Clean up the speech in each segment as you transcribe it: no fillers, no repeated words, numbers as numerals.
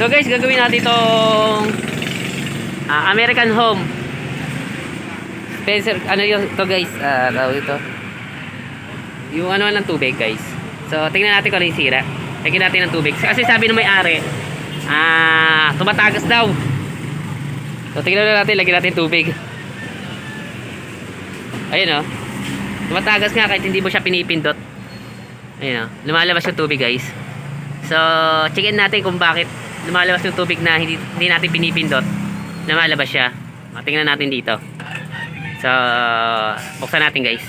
So guys, gagawin natin itong American Home. Spencer, ano yung to guys? Tawag ito. Yung ano ng tubig guys. So tingnan natin kung ano yung sira. Tingnan natin ng tubig. Kasi sabi ng may-ari, tumatagas daw. So tingnan natin, lagyan natin tubig. Ayun o. Tumatagas nga kahit hindi mo siya pinipindot. Ayun o. Lumalabas yung tubig guys. So checkin natin kung bakit lumalabas yung tubig na hindi natin pinipindot. Lumalabas siya. Tingnan natin dito. So buksan natin guys.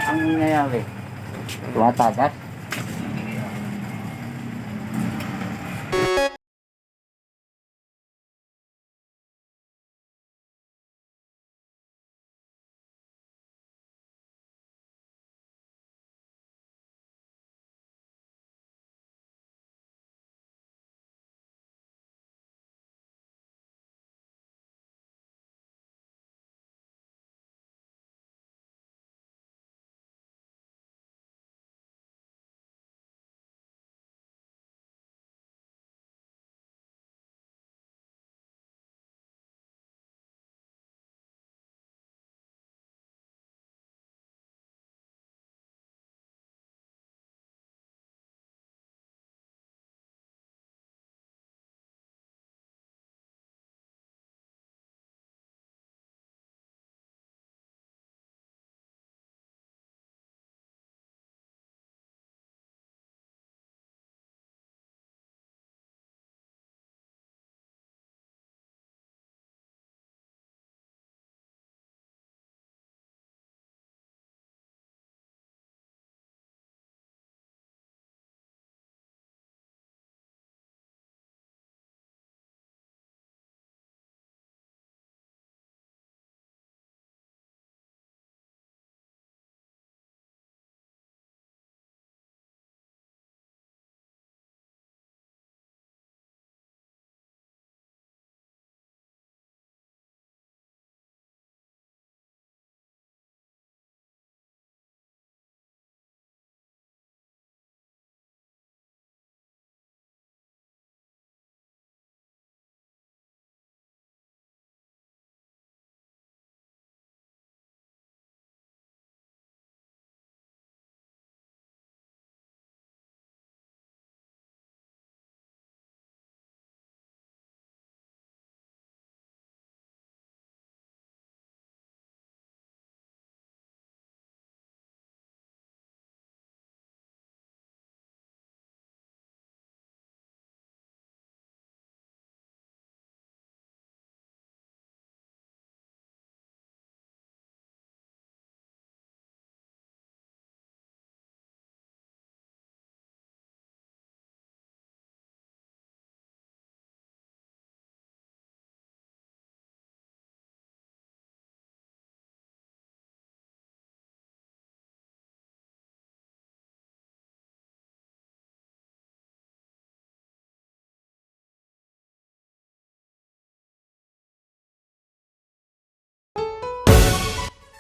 Ang nangyayari? Tumatagas?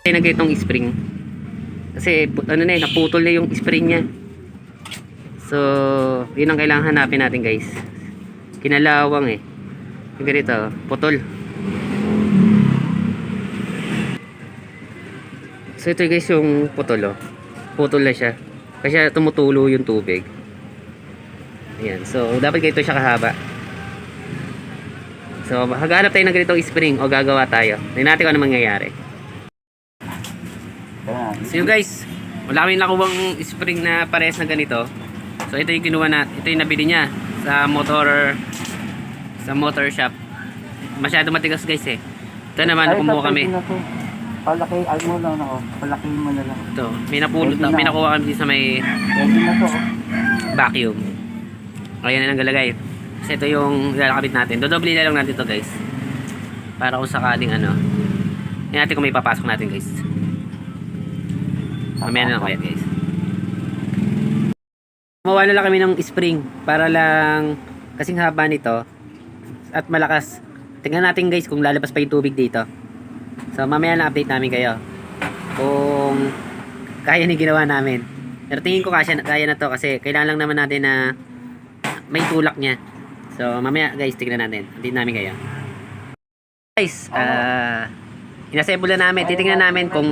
Na ganitong spring kasi ano na naputol na yung spring niya. So yun ang kailangan hanapin natin guys. Kinalawang yung ganito putol. So ito guys yung putol putol na siya kasi tumutulo yung tubig. Ayan, so dapat ganito siya kahaba. So maghanap tayo ng ganitong spring o gagawa tayo. Tingnan natin kung ano mangyayari. So guys, wala kaming nakuwang spring na parehas na ganito. So ito yung kinuha na, ito yung nabili niya sa motor shop. Masyado matigas guys Ito naman kumuha kami. Palaki mo lang ako. Palaki mo na lang. Ito, may napulot na, may nakuha kami sa may vacuum. Ayan na lang galagay. Kasi ito yung lalakabit natin. Dodoble na lang natin ito guys. Para kung sakaling tingnan natin kung may papasok natin guys. Mamaya na lang kaya guys. Gumawa na lang kami ng spring para lang kasing haba nito at malakas. Tingnan natin guys kung lalabas pa yung tubig dito. So mamaya na update namin kayo kung kaya ni ginawa namin. Pero tingin ko kaya na to kasi kailangan lang naman natin na may tulak niya. So mamaya guys, tignan natin. Hindi namin kayo. Guys, inassemble na namin. Titingnan namin kung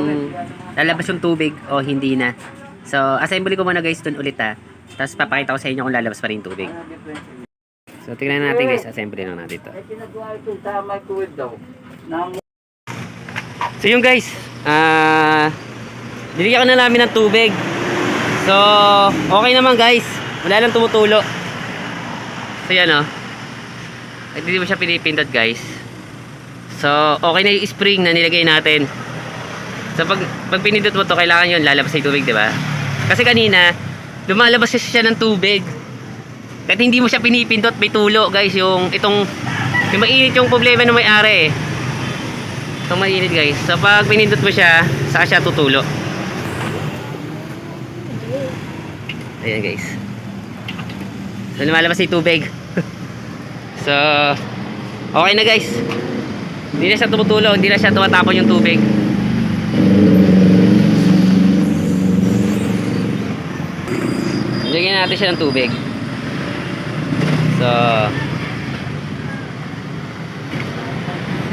lalabas yung tubig o hindi na. So assembly ko muna guys dun ulit ha. Tapos papakita ko sa inyo kung lalabas pa rin yung tubig. So tingnan natin guys, assembly na natin ito. Pinagawa ito sa microwave daw. So yung guys, nilagyan na namin ng tubig. So, okay naman guys. Wala lang tumutulo. So yan o. Hindi mo siya pinipindot guys. So, okay na yung spring na nilagay natin. So, pag pinindot mo to, kailangan yun lalabas yung tubig, di ba? Kasi kanina, lumalabas siya ng tubig. Kahit hindi mo siya pinipindot, may tulo guys. Yung mainit yung problema ng may-ari eh. Itong mainit guys. So, pag pinindot mo siya, saka siya tutulo. Ayan guys. So lumalabas yung tubig. So okay na guys. Hindi na siya tumutulo, hindi na siya tumatapon yung tubig. Lagyan natin siya ng tubig. So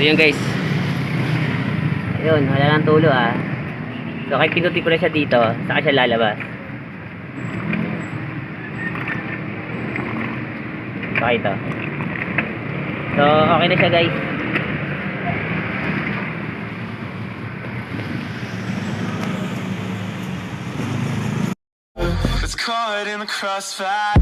yun guys. Ayun, wala nang tulo ah. So kahit pinuti ko na siya dito, saka siya lalabas. Okay ito. So, okay na siya guys. It's caught in the crossfire.